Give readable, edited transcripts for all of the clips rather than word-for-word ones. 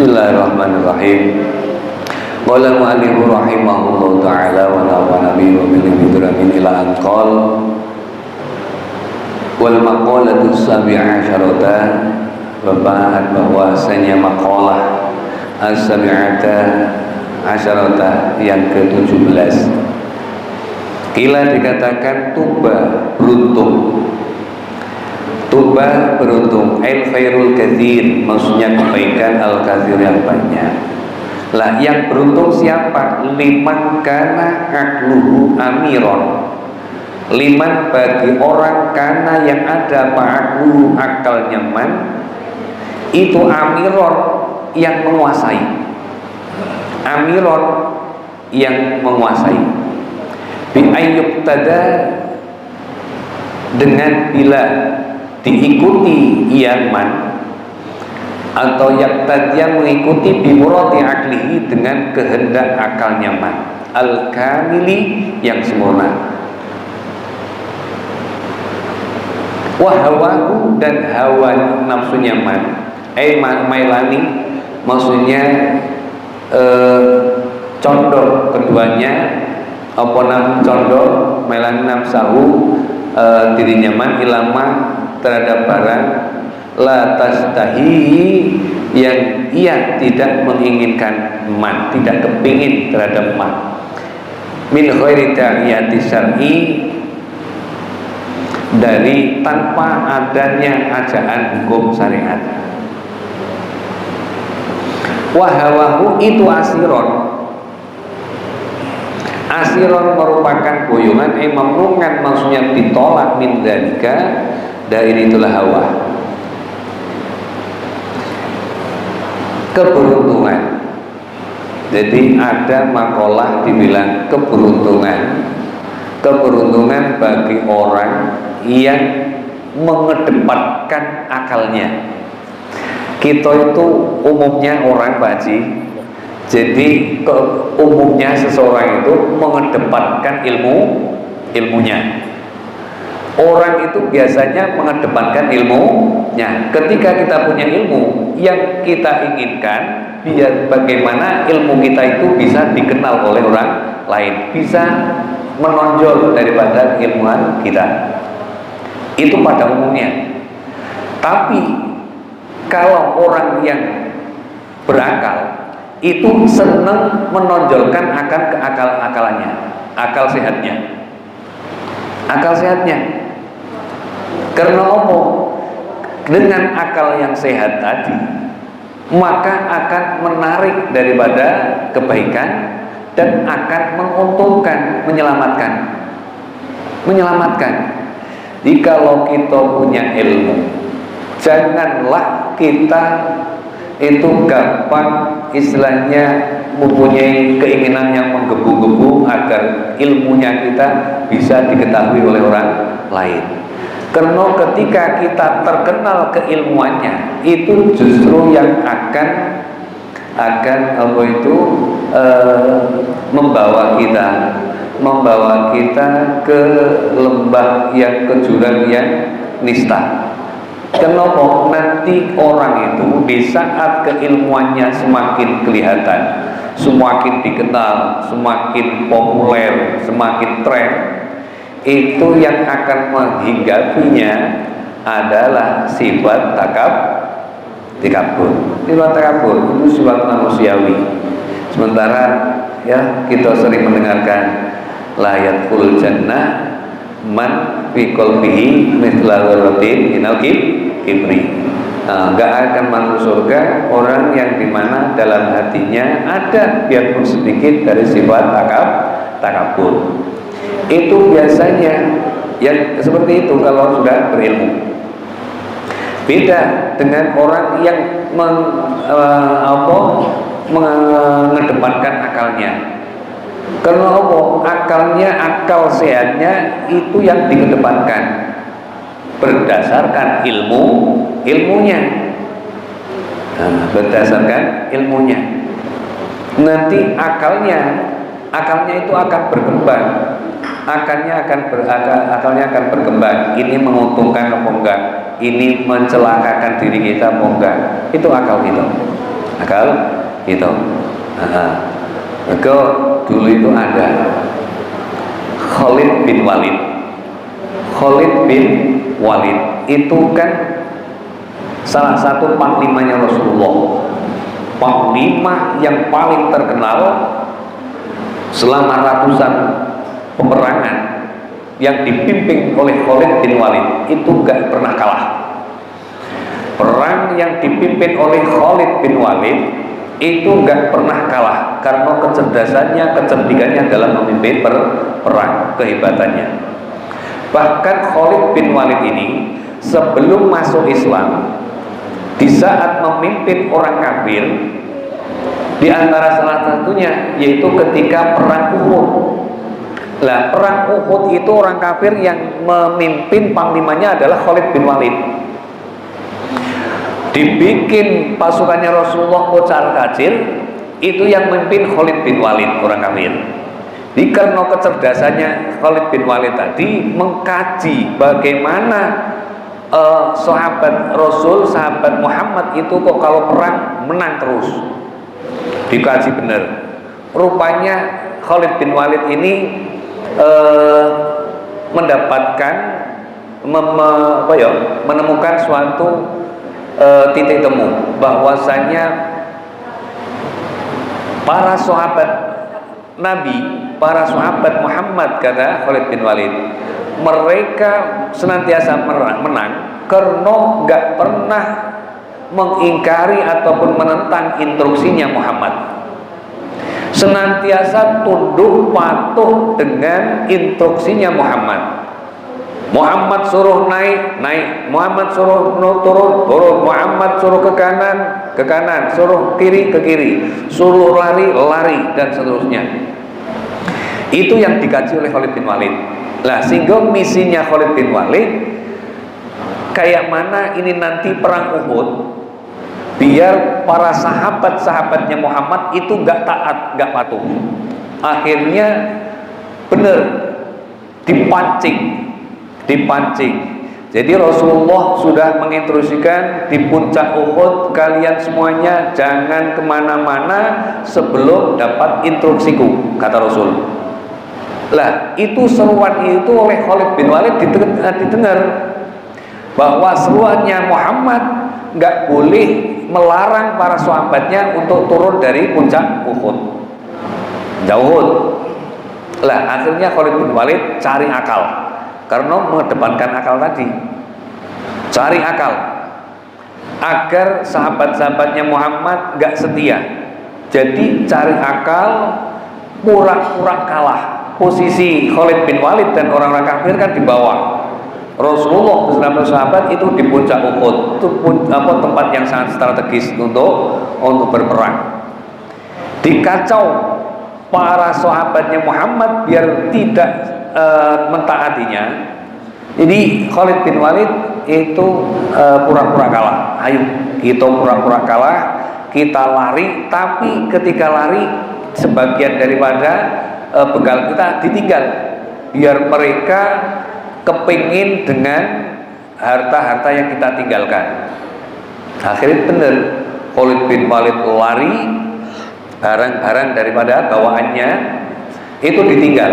Bismillahirrahmanirrahim. Qala al-mu'allif rahimahullahu ta'ala wa nafa'ana bihi wa bil hidramin ila an qala wal maqalatu sabi'asyarata, berbahas bahwasanya maqalah as-sabi'ata asyarata yang ke-17. Kila dikatakan tuba, beruntung. Tuba beruntung, el khairul katsir, maksudnya kebaikan al katsir yang banyak. Lah yang beruntung siapa? Liman kana aqluhu amiron. Liman bagi orang kana yang ada ma'aqluhu akal nyaman, itu amiron yang menguasai. Amiron yang menguasai. Bi ayyub tada, dengan bila diikuti yaman atau yaktadia mengikuti bimurati aklihi, dengan kehendak akal nyaman al-kamili yang sempurna, wahawahu dan hawa nafsu nyaman mailani, maksudnya condong keduanya, apa nam condong mailani nafsahu diri nyaman ilama terhadap barang la tastahi, yang ia tidak menginginkan man, tidak kepingin terhadap man, min khairi ta'iyati syar'i, dari tanpa adanya ajaan hukum syariat. Wahawahu itu asiron. Asiron merupakan boyongan, mamnungan, maksudnya ditolak, min dzalika, dari itulah hawa. Keberuntungan. Jadi ada makalah dibilang keberuntungan. Keberuntungan bagi orang yang mengedepankan akalnya. Kita itu umumnya orang, Pak Haji, jadi umumnya seseorang itu mengedepankan ilmunya. Orang itu biasanya mengedepankan ilmunya. Ketika kita punya ilmu yang kita inginkan, biar bagaimana ilmu kita itu bisa dikenal oleh orang lain, bisa menonjol daripada ilmuwan kita. Itu pada umumnya. Tapi kalau orang yang berakal itu senang menonjolkan akan keakal-akalannya, akal sehatnya. Akal sehatnya. Karena apa? Dengan akal yang sehat tadi, maka akan menarik daripada kebaikan dan akan menguntungkan, menyelamatkan. Jikalau kita punya ilmu, janganlah kita itu gampang istilahnya mempunyai keinginan yang menggebu-gebu agar ilmunya kita bisa diketahui oleh orang lain. Karena ketika kita terkenal keilmuannya, itu justru yang akan membawa kita ke lembah yang ke jurang yang nista. Kenapa? Nanti orang itu di saat keilmuannya semakin kelihatan, semakin dikenal, semakin populer, semakin tren, itu yang akan menghinggapinya adalah sifat takabur. Sifat takabur itu sifat manusiawi. Sementara ya kita sering mendengarkan la yadkhulul jannah man fi qalbihi mithla dzarratin minal kibri. Enggak akan masuk surga orang yang dimana dalam hatinya ada biarpun sedikit dari sifat takabur. Itu biasanya yang seperti itu kalau sudah berilmu. Beda dengan orang yang mengedepankan akalnya. Karena apa? Akalnya, akal sehatnya itu yang dikedepankan berdasarkan ilmunya. Berdasarkan ilmunya. Nanti akalnya itu akan berkembang. Akalnya akan berkembang. Ini menguntungkan apa enggak? Ini mencelakakan diri kita apa enggak? Itu akal kita. akal itu. Maka dulu itu ada Khalid bin Walid. Khalid bin Walid itu kan salah satu panglimanya Rasulullah, panglima yang paling terkenal selama ratusan peperangan yang dipimpin oleh Khalid bin Walid. Itu gak pernah kalah. Perang yang dipimpin oleh Khalid bin Walid itu gak pernah kalah karena kecerdasannya, kecerdikannya dalam memimpin perang, kehebatannya. Bahkan Khalid bin Walid ini sebelum masuk Islam, di saat memimpin orang kafir, di antara salah satunya yaitu ketika perang Uhud. Lah, perang Uhud itu orang kafir yang memimpin panglimanya adalah Khalid bin Walid. Dibikin pasukannya Rasulullah kocar kacir, itu yang memimpin Khalid bin Walid, orang kafir. Jadi karena kecerdasannya Khalid bin Walid tadi mengkaji bagaimana sahabat Rasul, sahabat Muhammad itu kok kalau perang menang terus. Dikaji benar. Rupanya Khalid bin Walid ini mendapatkan menemukan suatu titik temu bahwasanya para sahabat Nabi, para sahabat Muhammad, kata Khalid bin Walid, mereka senantiasa menang karena nggak pernah mengingkari ataupun menentang instruksinya Muhammad. Senantiasa tunduk patuh dengan instruksinya Muhammad. Muhammad suruh naik, naik. Muhammad suruh turun, turun. Muhammad suruh ke kanan, suruh kiri, ke kiri. Suruh lari, lari, dan seterusnya. Itu yang dikaji oleh Khalid bin Walid. Lah, sehingga misinya Khalid bin Walid kayak mana ini nanti perang Uhud, biar para sahabat-sahabatnya Muhammad itu gak taat, gak patuh. Akhirnya benar dipancing. Jadi Rasulullah sudah menginstruksikan di puncak Uhud, kalian semuanya jangan kemana-mana sebelum dapat instruksiku, kata Rasul. Lah, itu seruan itu oleh Khalid bin Walid didengar bahwa seruannya Muhammad nggak boleh melarang para sahabatnya untuk turun dari puncak Uhud. Jauh. Lah, akhirnya Khalid bin Walid cari akal. Karena mengedepankan akal tadi, cari akal agar sahabat-sahabatnya Muhammad gak setia. Jadi cari akal, pura-pura kalah. Posisi Khalid bin Walid dan orang-orang kafir kan di bawah. Rasulullah bersama sahabat itu di puncak Uhud. Itu tempat yang sangat strategis untuk berperang. Dikacau para sahabatnya Muhammad biar tidak mentaatinya. Jadi Khalid bin Walid itu pura-pura kalah. Ayo kita pura-pura kalah, kita lari, tapi ketika lari sebagian daripada bekal kita ditinggal biar mereka kepingin dengan harta-harta yang kita tinggalkan. Akhirnya benar, Khalid bin Walid lari, barang-barang daripada bawaannya itu ditinggal.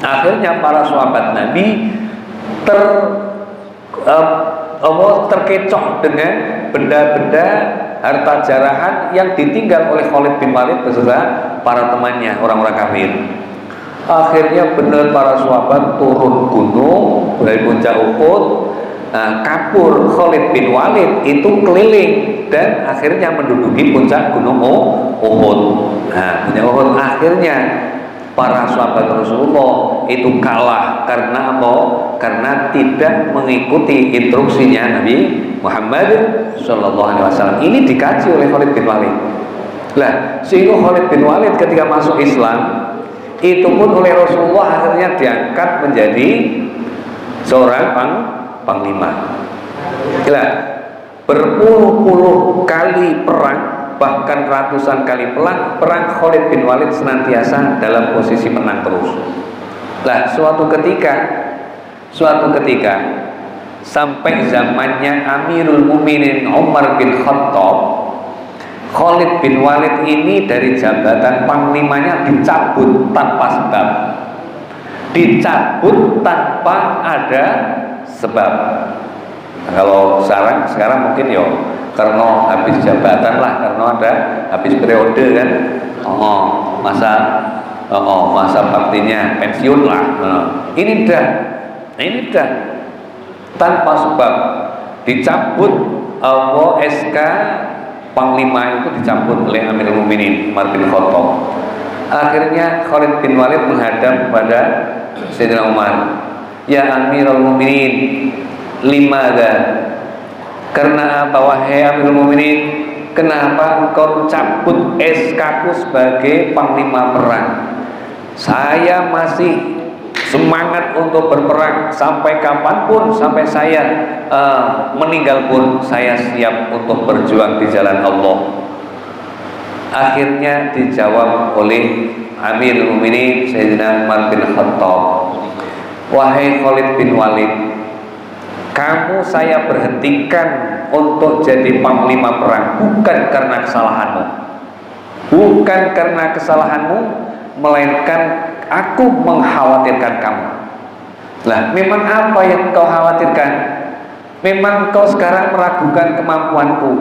Akhirnya para sahabat Nabi terkecoh dengan benda-benda harta jarahan yang ditinggal oleh Khalid bin Walid beserta para temannya, orang-orang kafir. Akhirnya benar para sahabat turun gunung dari puncak Uhud. Kapur Khalid bin Walid itu keliling dan akhirnya menduduki puncak gunung Uhud. Puncak Uhud akhirnya para sahabat Rasulullah itu kalah karena apa? Karena tidak mengikuti instruksinya Nabi Muhammad SAW. Ini dikaji oleh Khalid bin Walid. Lah, sehingga Khalid bin Walid ketika masuk Islam itu pun oleh Rasulullah akhirnya diangkat menjadi seorang panglima. Lah, berpuluh-puluh kali perang, bahkan ratusan kali perang Khalid bin Walid senantiasa dalam posisi menang terus. Lah, suatu ketika sampai zamannya Amirul Mukminin Umar bin Khattab, Khalid bin Walid ini dari jabatan panglimanya dicabut tanpa sebab, dicabut tanpa ada sebab. Nah, kalau sekarang mungkin yo karena habis jabatan lah, karena ada habis periode kan, masa baktinya pensiun lah. Ini dah tanpa sebab dicabut. SK Panglima itu dicabut oleh Amirul Mukminin Umar bin Khattab. Akhirnya Khalid bin Walid menghadap kepada Sayyidina Umar, "Ya Amirul Mukminin, limadza?" Karena apa wahai Amirul Mukminin? Kenapa engkau cabut SK-ku sebagai panglima perang? Saya masih semangat untuk berperang sampai kapanpun, sampai saya meninggal pun saya siap untuk berjuang di jalan Allah. Akhirnya dijawab oleh Amirul Mukminin Sayyidina Umar bin Khattab, "Wahai Khalid bin Walid, kamu saya berhentikan untuk jadi panglima perang bukan karena kesalahanmu, bukan karena kesalahanmu, melainkan aku mengkhawatirkan kamu." Lah, memang apa yang kau khawatirkan? Memang kau sekarang meragukan kemampuanku,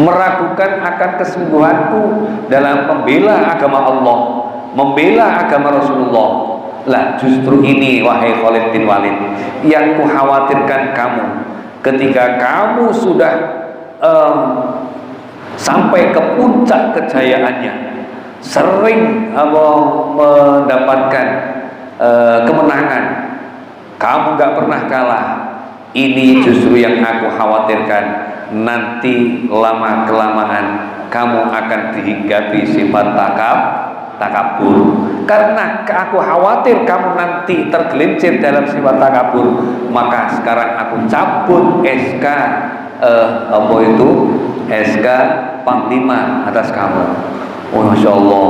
meragukan akan kesungguhanku dalam membela agama Allah, membela agama Rasulullah. Lah, justru ini wahai Khalid bin Walid yang kukhawatirkan kamu. Ketika kamu sudah sampai ke puncak kejayaannya, sering mendapatkan kemenangan, kamu gak pernah kalah. Ini justru yang aku khawatirkan, nanti lama kelamaan kamu akan dihinggapi sifat takabur. Karena aku khawatir kamu nanti tergelincir dalam sifat takabur, maka sekarang aku cabut SK SK Panglima atas kamu. Oh, Masya Allah.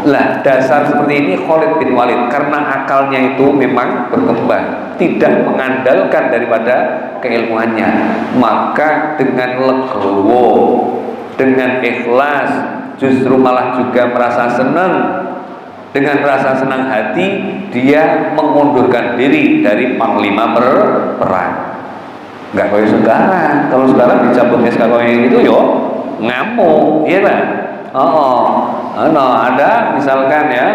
Lah, dasar seperti ini Khalid bin Walid karena akalnya itu memang berkembang, tidak mengandalkan daripada keilmuannya, maka dengan legowo, dengan ikhlas, justru malah juga merasa senang. Dengan rasa senang hati dia mengundurkan diri dari panglima perang. Enggak kayak sekarang. Kalau sekarang dicabut SK kayak gitu yo ngamuk, iya kan? Ada misalkan ya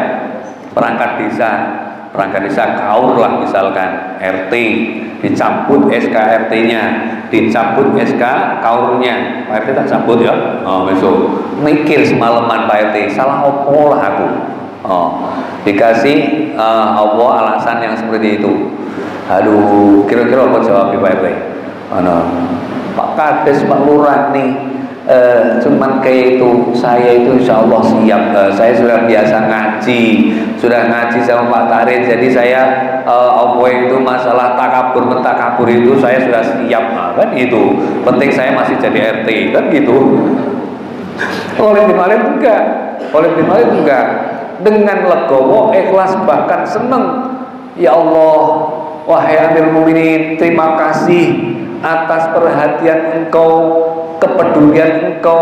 perangkat desa kaur lah, misalkan RT dicabut SK RT-nya, dicabut SK kaurnya. Pak RT tak cabut ya, besok mikir semalaman Pak RT, salah opo lah aku. Dikasih Allah alasan yang seperti itu. Aduh, kira-kira apa jawab Pak RT? Pak Kades, Pak Lurah nih, cuman kayak itu, saya itu insya Allah siap. Saya sudah biasa ngaji, sama Pak Tarin, jadi saya itu masalah takabur mentakabur itu saya sudah siap, kan gitu. Penting saya masih jadi RT, kan gitu. Oleh bin Walid enggak, dengan legowo, ikhlas, bahkan seneng. Ya Allah, wahai Amirul Mukminin, terima kasih atas perhatian engkau, kepedulian engkau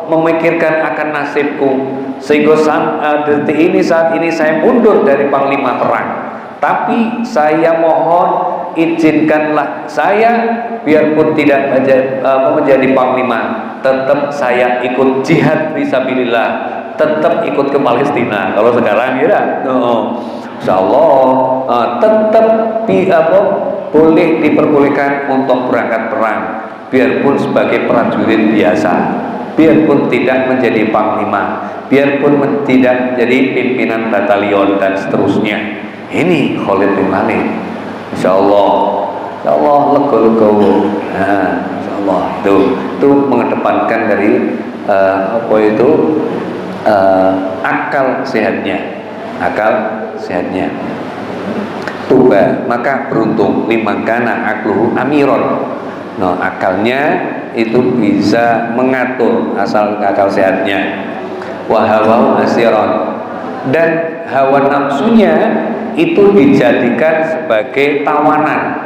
memikirkan akan nasibku, sehingga saat ini saya mundur dari panglima perang. Tapi saya mohon izinkanlah saya, biarpun tidak menjadi panglima, tetap saya ikut jihad fisabilillah, tetap ikut ke Palestina. Kalau sekarang ya, insya Allah tetap boleh diperbolehkan untuk berangkat perang, biarpun sebagai prajurit biasa, biarpun tidak menjadi panglima, biarpun tidak menjadi pimpinan batalion dan seterusnya. Ini Khalid bin Walid, insya Allah lego-lego. Insya Allah itu mengedepankan dari akal sehatnya. Tuba, maka beruntung limangkana akluhu amiron. Akalnya itu bisa mengatur asal akal sehatnya. Wahawau asiron, dan hawa nafsunya itu dijadikan sebagai tawanan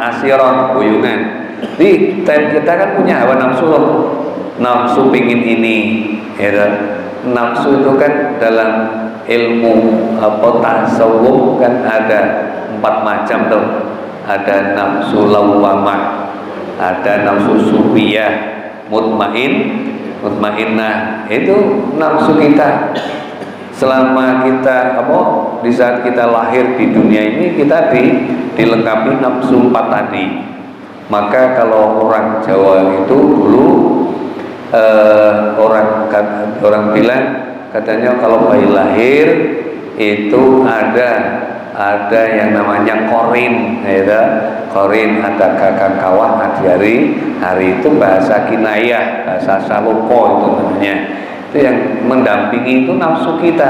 asiron, boyongan. Jadi kita kan punya hawa nafsu loh. nafsu pingin ini, ya. Nafsu itu kan dalam ilmu tasawuf kan ada 4 macam tuh. Ada nafsu lawwamah, ada nafsu sufiyah, mutmainnah. Itu nafsu kita selama kita di saat kita lahir di dunia ini, kita dilengkapi nafsu 4 tadi. Maka kalau orang Jawa itu dulu orang bilang, katanya kalau bayi lahir itu ada yang namanya korin, ya, korin, ada kakak kawah hari itu bahasa kinayah, bahasa saloko itu namanya. Itu yang mendampingi itu nafsu kita,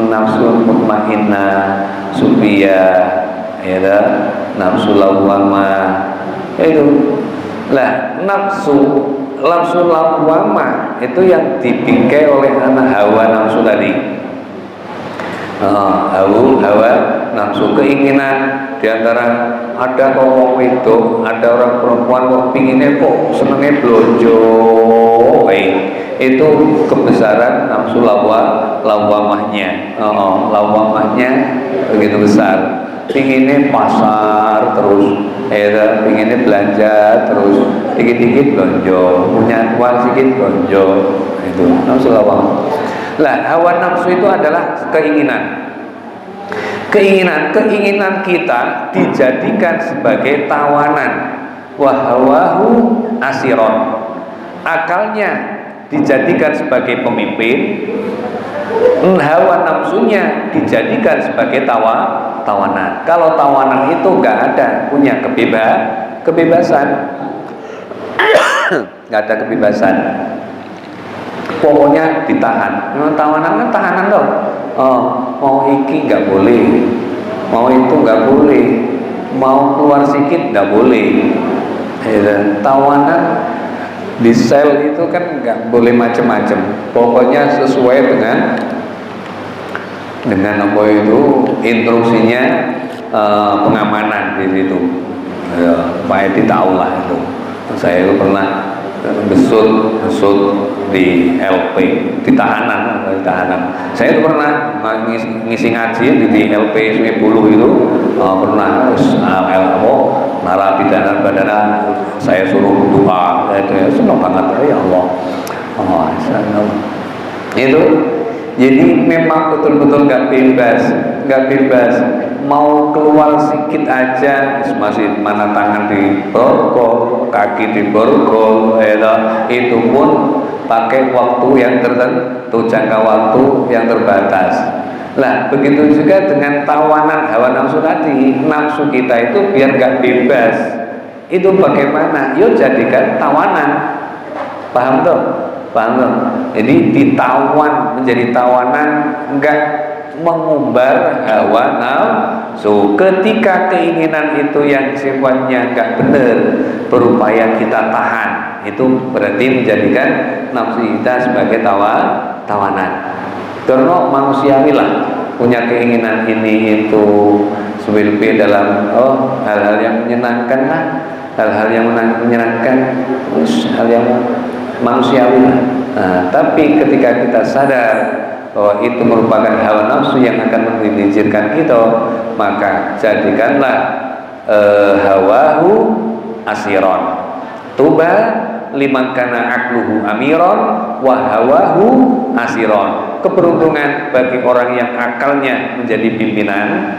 nafsu mutmainnah, sufiyah, ya, nafsu lawwamah. Itu lah nafsu lawwamah itu yang dibingkai oleh anak hawa nafsu tadi. Hawa nafsu, keinginan. Diantara ada orang itu, ada orang perempuan kok pinginnya kok senengnya blonjo, itu kebesaran nafsu lawwamahnya. Lawwamahnya begitu besar, pinginnya pasar terus, pinginnya belanja terus, dikit-dikit blonjo, punya uang sedikit blonjo, itu nafsu lawwamah. Lah, hawa nafsu itu adalah keinginan kita dijadikan sebagai tawanan. Wahawahu asiron, akalnya dijadikan sebagai pemimpin, hawa nafsunya dijadikan sebagai tawanan. Kalau tawanan itu nggak ada punya kebebasan, nggak ada kebebasan. Pokoknya ditahan. Tawanan kan tahanan dong. Mau iki nggak boleh, mau itu nggak boleh, mau keluar sedikit nggak boleh. Tawanan di sel itu kan nggak boleh macam-macam. Pokoknya sesuai dengan apa itu instruksinya, pengamanan di situ. Pak Edi tahu lah itu. Saya itu pernah besut di LP, di tahanan. Saya itu pernah ngisi ngaji di LP Sungai Buluh itu, pernah narapidana bandara saya suruh doa, saya senang banget, ya Allah. Itu jadi memang betul-betul nggak bebas, mau keluar sedikit aja masih mana tangan di borgol, kaki di borgol, itu pun pakai waktu yang tertentu, jangka waktu yang terbatas. Lah begitu juga dengan tawanan hawa nafsu tadi, nafsu kita itu biar nggak bebas, itu bagaimana? Yuk jadikan tawanan, paham tuh? Jadi ditawan, menjadi tawanan, enggak mengumbar hawa nafsu. Ketika keinginan itu yang sifatnya enggak benar, berupaya kita tahan, itu berarti menjadikan nafsu kita sebagai tawanan. Karena manusiawi lah, punya keinginan ini itu sebilpi dalam hal-hal yang menyenangkan lah, hal-hal yang menyenangkan, hal yang manusiawi. Nah, tapi ketika kita sadar bahwa itu merupakan hawa nafsu yang akan menggelincirkan kita, maka jadikanlah hawahu asiron. Tuba liman kana akluhu amiron wa hawahu asiron. Keberuntungan bagi orang yang akalnya menjadi pimpinan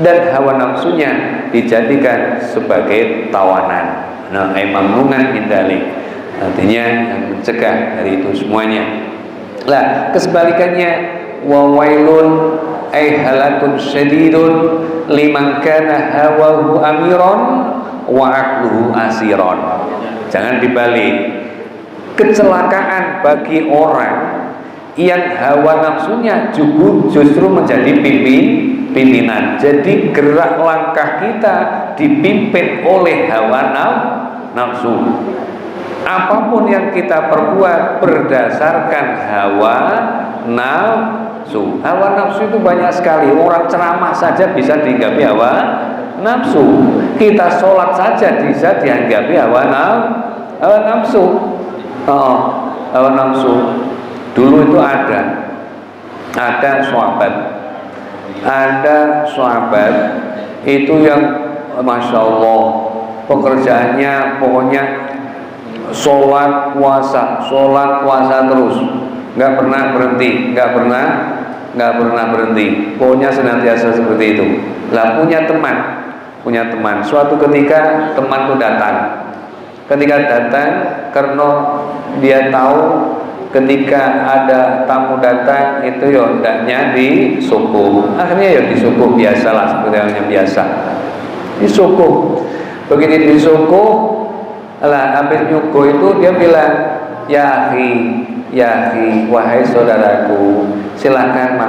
dan hawa nafsunya dijadikan sebagai tawanan. Nah, mamnungan min dzalik. Artinya yang mencegah dari itu semuanya. Lah, kesebalikannya, wa wailun ay halakun syadidun liman kana hawahu amiron wa aqluhu asiron. Jangan dibalik. Kecelakaan bagi orang yang hawa nafsunya justru menjadi pimpinan. Jadi gerak langkah kita dipimpin oleh hawa nafsu. Apapun yang kita perbuat berdasarkan hawa nafsu. Hawa nafsu itu banyak sekali. Orang ceramah saja bisa dianggapi hawa nafsu. Kita sholat saja bisa dianggapi hawa nafsu. Oh, hawa nafsu dulu itu ada sahabat itu yang masya Allah pekerjaannya pokoknya sholat puasa terus, nggak pernah berhenti, pokoknya senantiasa seperti itu. Lah punya teman, suatu ketika teman itu datang, karena dia tahu ketika ada tamu datang itu ya hendaknya disukuh, akhirnya ya disukuh biasalah seperti yang biasa disukuh. Begitu disukuh, lah habis nyukuh itu dia bilang, ya akhi, wahai saudaraku, silakan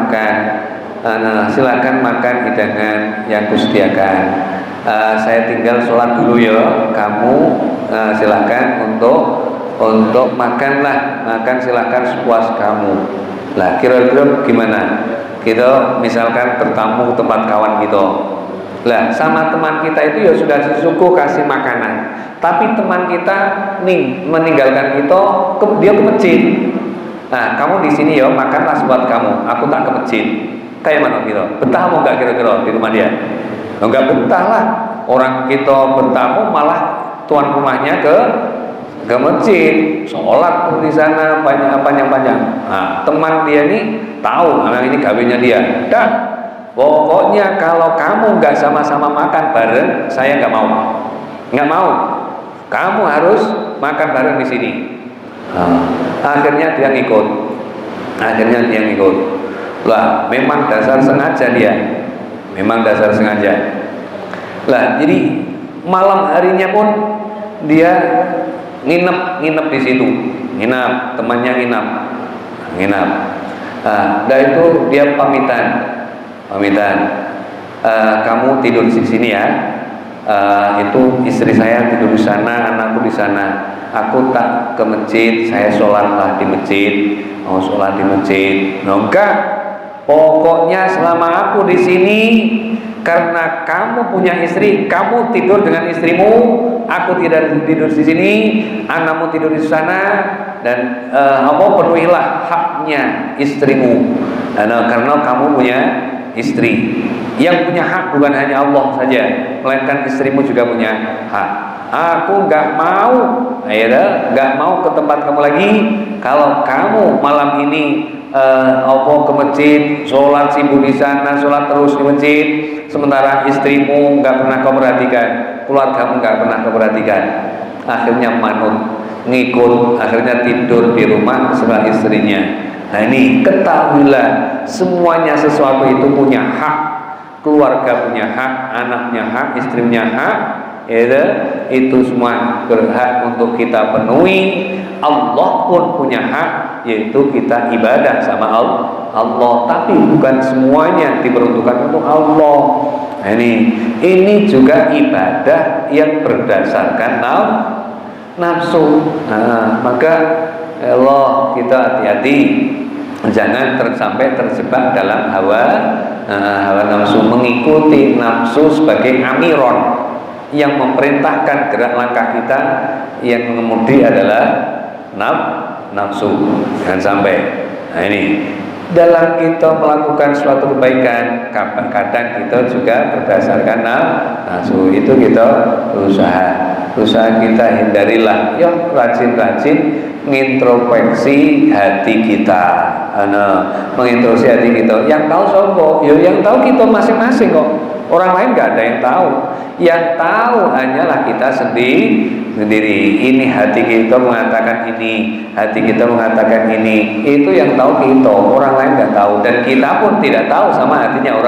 makan hidangan yang kusediakan. Saya tinggal sholat dulu ya, kamu silakan untuk makan silakan sepuas kamu. Lah kira-kira gimana? Kita misalkan bertamu tempat kawan kita. Lah sama teman kita itu ya sudah disuguh kasih makanan, tapi teman kita meninggalkan kita, dia ke masjid. Nah, kamu di sini ya makanlah buat kamu, aku tak ke masjid. Kayak mana kita? Betah mau nggak kira-kira di rumah dia? Enggak betah lah. Orang kita bertamu malah tuan rumahnya ke masjid, sholat di sana panjang. Nah, teman dia ini tahu, ini gawenya dia. Dah, pokoknya kalau kamu nggak sama-sama makan bareng, saya nggak mau. Kamu harus makan bareng di sini. Akhirnya dia ngikut. Lah, memang dasar sengaja dia. Lah, jadi malam harinya pun dia nginep di situ, temannya nginep. Dan itu dia pamitan, kamu tidur di sini ya. Itu istri saya tidur di sana, anakku di sana. Aku tak ke masjid, saya sholatlah di masjid. Mau sholat di masjid? Enggak. Pokoknya selama aku di sini, karena kamu punya istri, kamu tidur dengan istrimu, aku tidak tidur di sini, anakmu tidur di sana, dan penuhilah haknya istrimu, karena kamu punya istri. Yang punya hak bukan hanya Allah saja, melainkan istrimu juga punya hak. Aku nggak mau ke tempat kamu lagi. Kalau kamu malam ini ke masjid, sholat sibuk di sana, sholat terus di masjid, sementara istrimu nggak pernah kau perhatikan, keluargamu nggak pernah kau perhatikan. Akhirnya manut, ngikut, akhirnya tidur di rumah setelah istrinya. Nah ini ketahuilah, semuanya sesuatu itu punya hak. Keluarga punya hak, anak punya hak, istri punya hak, itu semua berhak untuk kita penuhi. Allah pun punya hak, yaitu kita ibadah sama Allah. Tapi bukan semuanya diperuntukkan untuk Allah. Nah, ini juga ibadah yang berdasarkan nafsu. Nah, maka Allah kita hati-hati, jangan sampai terjebak dalam hawa nafsu, mengikuti nafsu sebagai amiron yang memerintahkan gerak langkah kita, yang mengemudi adalah nafsu. Jangan sampai. Nah ini dalam kita melakukan suatu kebaikan, kadang kita juga berdasarkan nafsu. Itu kita usaha kita hindarilah. Ya rajin-rajin mengintrospeksi hati kita. Mengintrospeksi hati kita. Yang tahu sopo, yang tahu kita masing-masing kok. Orang lain nggak ada yang tahu. Yang tahu hanyalah kita sendiri. Ini hati kita mengatakan ini, hati kita mengatakan ini. Itu yang tahu kita. Orang lain nggak tahu, dan kita pun tidak tahu sama hatinya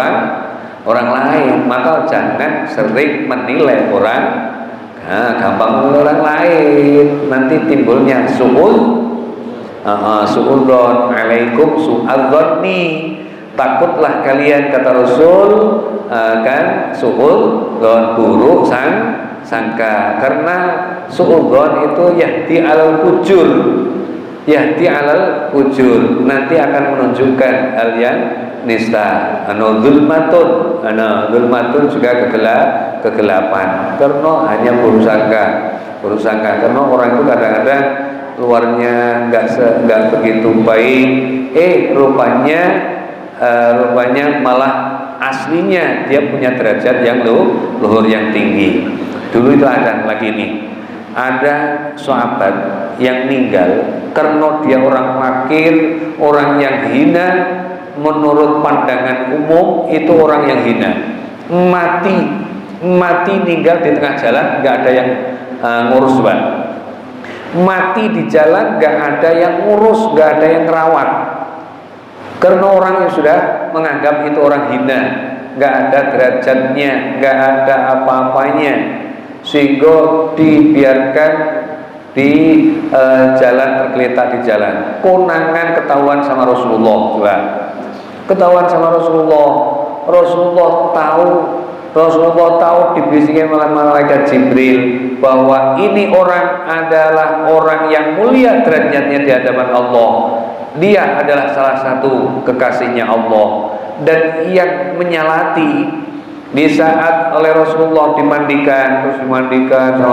orang lain. Maka jangan sering menilai orang. Gampang menilai orang lain. Nanti timbulnya su'udzon alaikum su'adzonni. Takutlah kalian, kata Rasul, kan su'udzon, buruk sangka. Karena su'udzon itu yahdi alal fujur, nanti akan menunjukkan hal yang nista. Zulmatun juga kegelapan. Karena hanya buruk sangka. Karena orang itu kadang-kadang luarnya nggak begitu baik, rupanya malah aslinya dia punya derajat yang luhur yang tinggi. Dulu itu ada lagi nih, ada sahabat yang meninggal karena dia orang fakir, orang yang hina. Menurut pandangan umum itu orang yang hina, mati meninggal di tengah jalan, nggak ada yang ngurus, Pak. Mati di jalan nggak ada yang ngurus, nggak ada yang merawat, karena orang yang sudah menganggap itu orang hina, nggak ada derajatnya, nggak ada apa-apanya, sehingga dibiarkan di jalan, tergeletak di jalan. Konangan ketahuan sama Rasulullah, coba. Ketahuan sama Rasulullah tahu dibisikin oleh malaikat Jibril bahwa ini orang adalah orang yang mulia derajatnya di hadapan Allah. Dia adalah salah satu kekasihnya Allah, dan yang menyalati di saat oleh Rasulullah dimandikan sama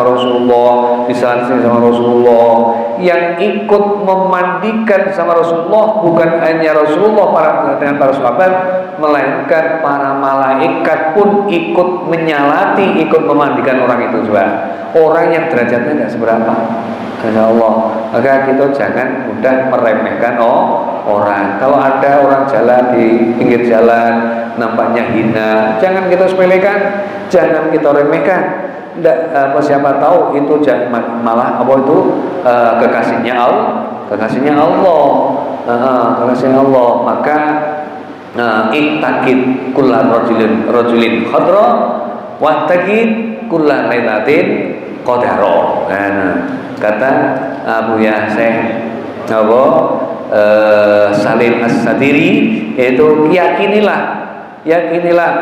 Rasulullah, disalati sama Rasulullah. Yang ikut memandikan sama Rasulullah bukan hanya Rasulullah dengan para sahabat, melainkan para malaikat pun ikut menyalati, ikut memandikan orang itu juga. Orang yang derajatnya tidak seberapa, Masya Allah. Maka kita jangan mudah meremehkan orang. Kalau ada orang jalan di pinggir jalan nampaknya hina, jangan kita sepelekan, jangan kita remehkan. Siapa tahu itu malah kekasihnya Allah. Maka ittaqid kullan rajulin khadra wattaqid kullan lailatin qadara. Kata Abu Yasin Salim As-Sadiri, itu yakinilah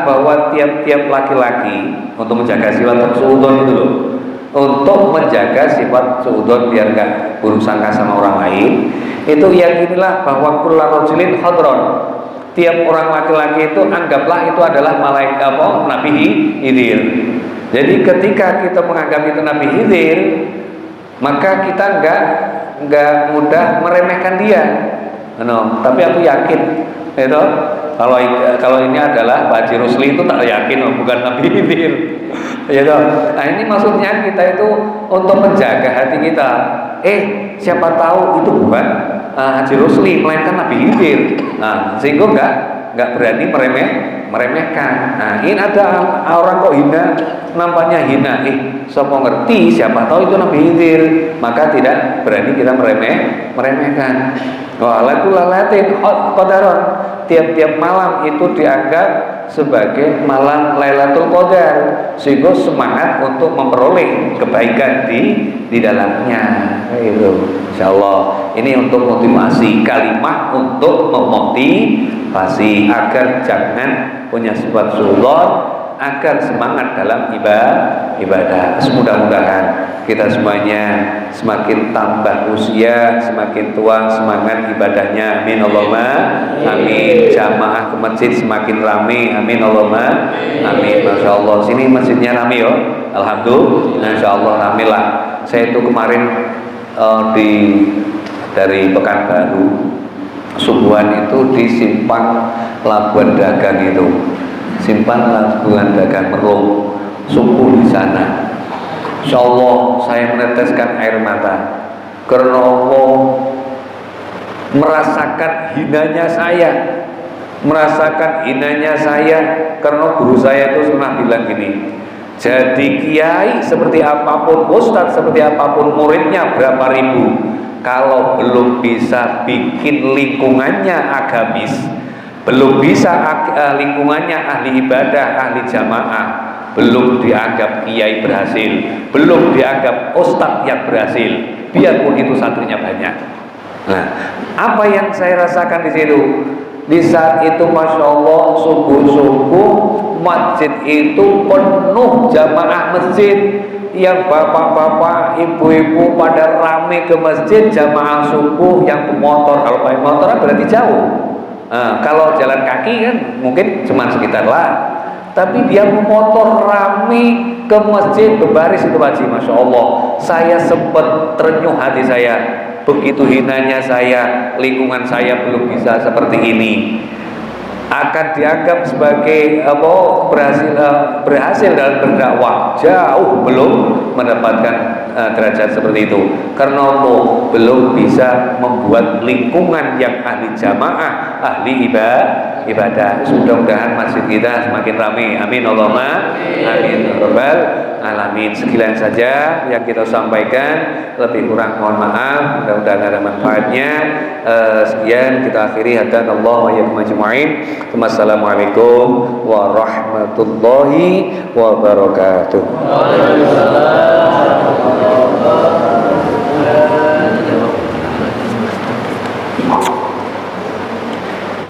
bahwa tiap-tiap laki-laki untuk menjaga sifat suudzon itu loh, untuk menjaga sifat suudzon biar gak buruk sangka sama orang lain, itu yakinilah bahwa kullu rajulin khadron, tiap orang laki-laki itu anggaplah itu adalah malaikat Nabi Khidir. Jadi ketika kita menganggap itu Nabi Khidir, maka kita enggak mudah meremehkan dia. Tapi aku yakin itu kalau ini adalah Pak Haji Rusli itu tak yakin bukan Nabi Khidir. Nah ini maksudnya kita itu untuk menjaga hati kita. Siapa tahu itu bukan Haji Rusli, melainkan Nabi Khidir. Nah, sehingga enggak berani meremehkan. Nah, ini ada orang kok hina, nampaknya hina. Siapa ngerti, siapa tahu itu Nabi Khidir, maka tidak berani kita meremehkan. Lailatin qadaron, tiap-tiap malam itu dianggap sebagai malam Lailatul Qadar, sehingga semangat untuk memperoleh kebaikan di dalamnya. Itu insyaallah ini untuk motivasi, kalimat untuk memotivasi agar jangan punya sifat suudzon, agar semangat dalam ibadah. Mudah-mudahan kita semuanya semakin tambah usia, semakin tua semangat ibadahnya. Amin Allahumma amin. Jamaah ke masjid semakin ramai. Amin Allahumma amin. Masya Allah, sini masjidnya ramai yo. Alhamdulillah, Insya Allah ramai lah. Saya itu kemarin dari Pekanbaru subuhan itu di Simpang Labuan Dagang itu, Simpang Labuan Dagang Merung, subuh di sana. Insya Allah saya meneteskan air mata karena Allah merasakan hinanya saya, karena guru saya itu pernah bilang gini, jadi kiai seperti apapun, ustadz seperti apapun, muridnya berapa ribu, kalau belum bisa bikin lingkungannya agamis, belum bisa lingkungannya ahli ibadah, ahli jamaah, belum dianggap kiai berhasil, belum dianggap ustadz yang berhasil, biarpun itu santrinya banyak. Nah, apa yang saya rasakan di situ? Di saat itu Masya Allah subuh-subuh masjid itu penuh, jamaah masjid, yang bapak-bapak, ibu-ibu pada rame ke masjid jamaah subuh. Yang pemotor, kalau pakai motor berarti jauh. Kalau jalan kaki kan mungkin cuma sekitar lah, tapi dia memotor rame ke masjid berbaris itu Haji. Masya Allah, saya sempat terenyuh hati saya. begitu hinanya saya, lingkungan saya belum bisa seperti ini, akan dianggap sebagai berhasil dalam berdakwah, jauh belum mendapatkan derajat seperti itu, karena belum bisa membuat lingkungan yang ahli jamaah, ahli ibadah. Mudah-mudahan masjid kita semakin ramai, amin Allahumma amin rabbal alamin. Sekian saja yang kita sampaikan, lebih kurang mohon maaf, mudah-mudahan ada manfaatnya. Sekian kita akhiri, hadanallahu wa iyyakum ajma'in. Wassalamualaikum warahmatullahi wabarakatuh.